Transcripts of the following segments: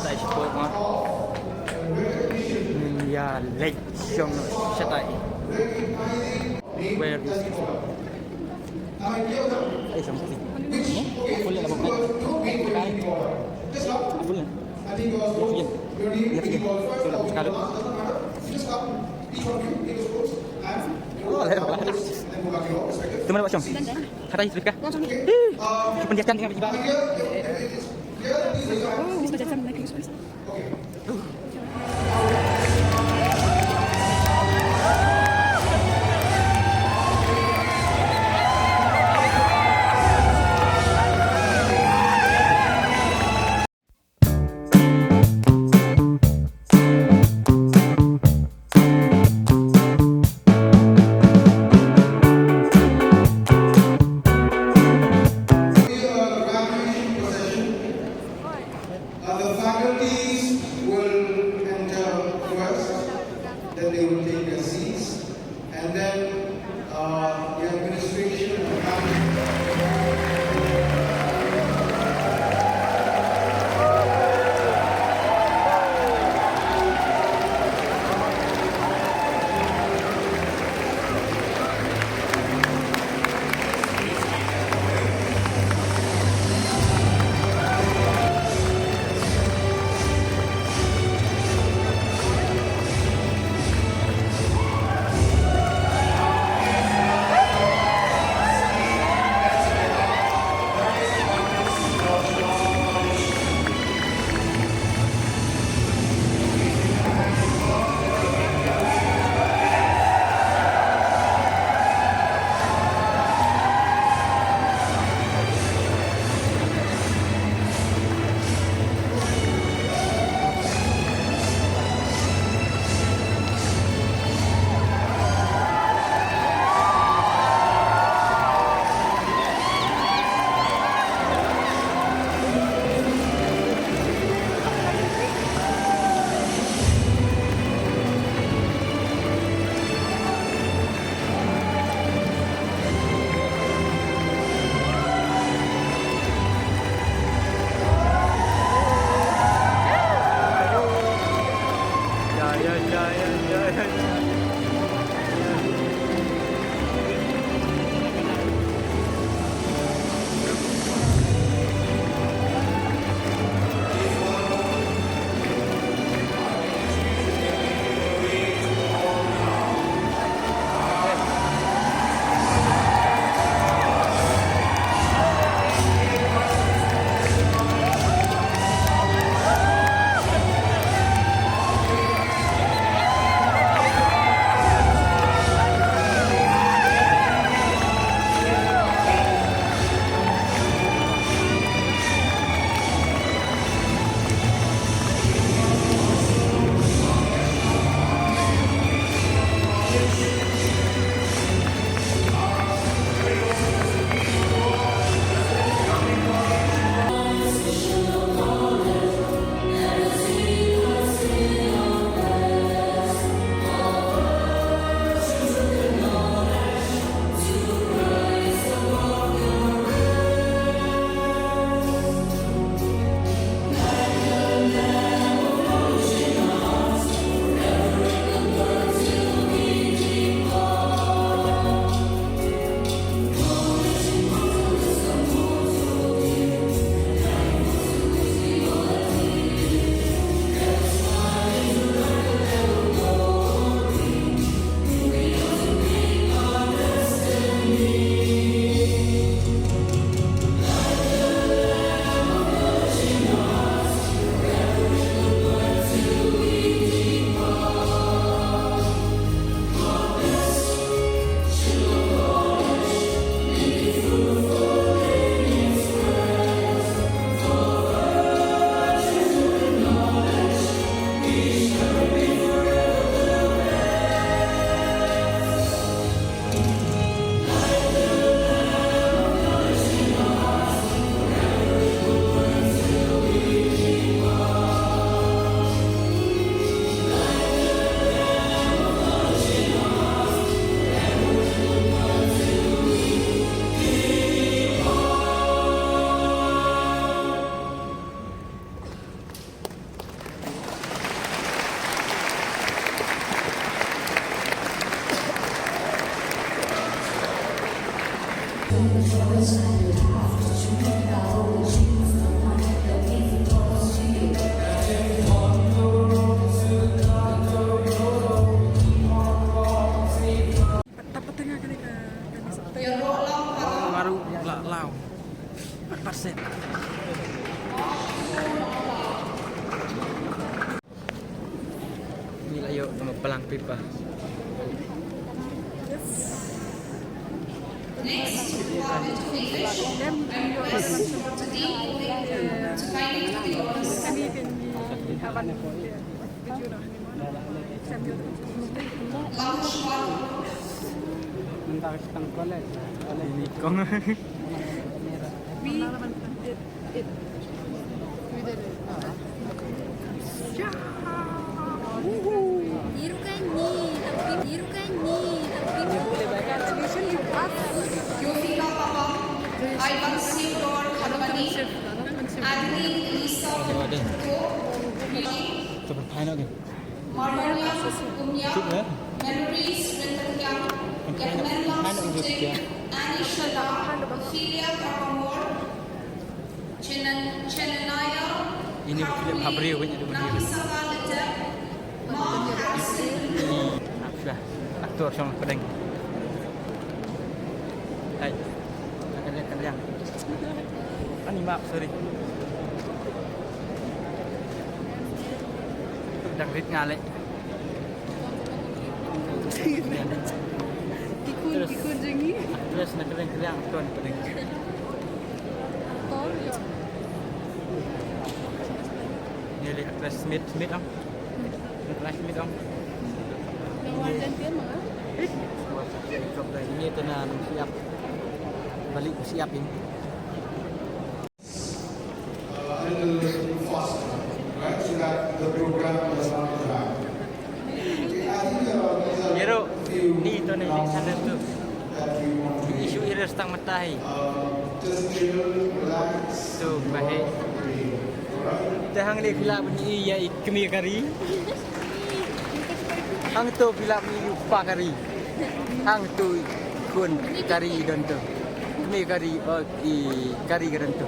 在是播吗？呀，雷凶了，现在。Where is it? Ay, something. Full na lang po. Full na. Left again. So lang po sekali. Oh, lera pala. Tumana ba siyang? Katay, trip ka? Kependiakan dengan iba. Oh, bisa jadi sama lagi. The faculties will enter first, then they will take their seats, and then the administration and the faculty. Baru lau 4%. Inilah yuk nama pelang pipa. Ini kong. Ivan Sigor Company, Adeline Lisa Maria Umya, Memories Rentangyang, Yakmenla Sujik, Annie Shala, Ophelia Karamor, Chenanaya, Ini Philip Fabriu punya dua dia. Nakisaka Ledek, Mark Harrison. Sudah aktor sama pedang. Hai. Kenyang. Ani maaf, sorry. Đang rít ngalek. Ikut jengi. Terus nak kenyang tuan pedang. Ini lihat aktris Smith om. Aktris Smith om. Ini tenang siap. Balik siap ini. A little faster, right? So that the program does not drag. Okay, I think these are Yero, few ni tu ni sana tu. that we want to Isu iras tang matahi. just chill, relax. Tu baik. Alright? Tahang le pila bunyi ya ikmi kari. Hang tu pila bunyi upa kari. Hang tu kun kari dan tu. Ikmi kari i kari dan tu.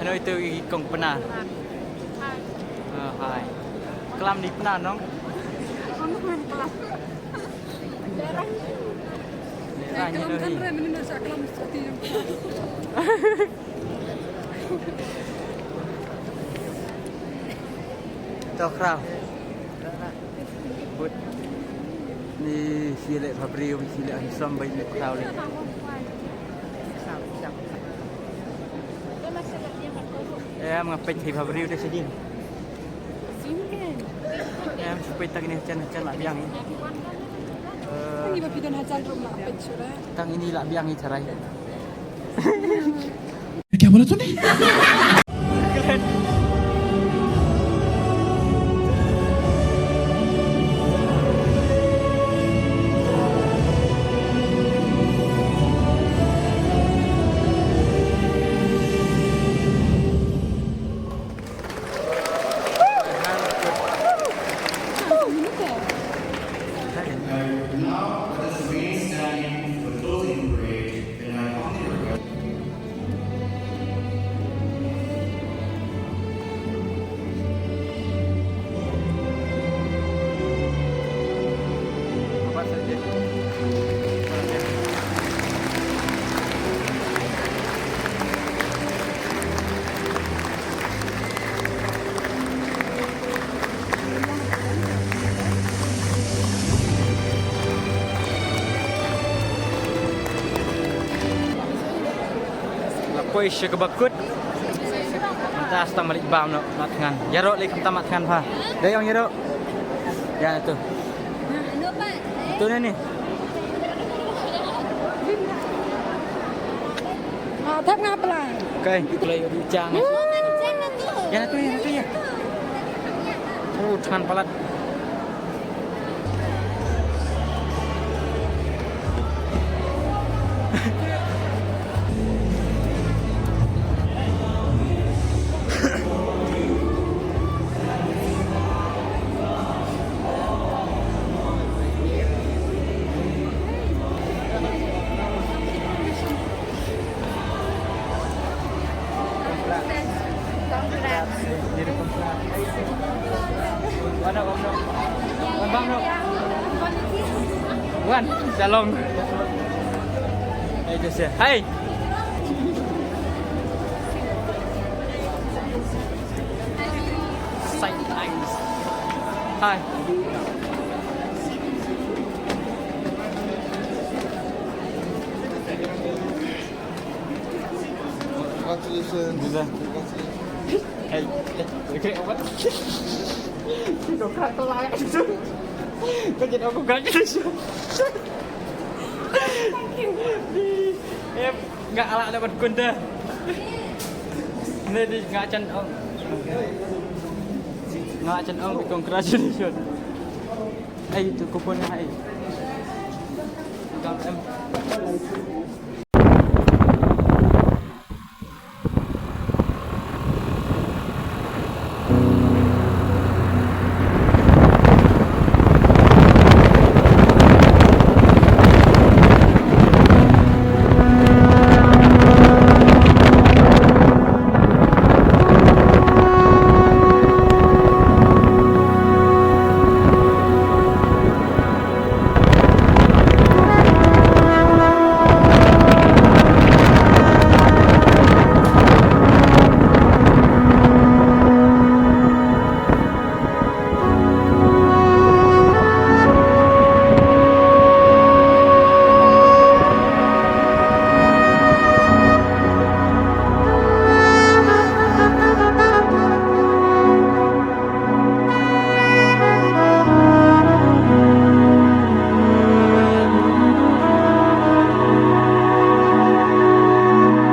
Ano itu ikong pernah? Hai. Kelam di pernah nong? Daerahnya tu ni. Tahu kerau. Buat ni silap Fabriu, silap Islam baik ni kerau ni. Mengapa di Fabriu dah sedih? Supaya tang ini hujan lah biang ni. Tang ini lah biang ni carai. क्या बोला तूने? Now, let us remain standing for the closing parade and I humbly request. Apa saja? Lapoi syek bakut. Kita astang balik bam nak matngan. Yarok lek kita matngan ha. Dayong yarok. Ya tu. Tu ni. Tháp ngáp lại. Okey, play di jang. Ya tu ya. Tangan palat. Bang no. Bukan, Jalong. Hey, just ya. Hai. Sidelines. Hai. Congratulations. Bisa. Hey, oke, what? Kau gerak tu lah itu. Kau jadi aku gerak itu. Ya, nggak ala dapat kuda. Ini di nggak can ong. Nggak can ong, congratulations. Ay, itu kuponnya ay. Kang M.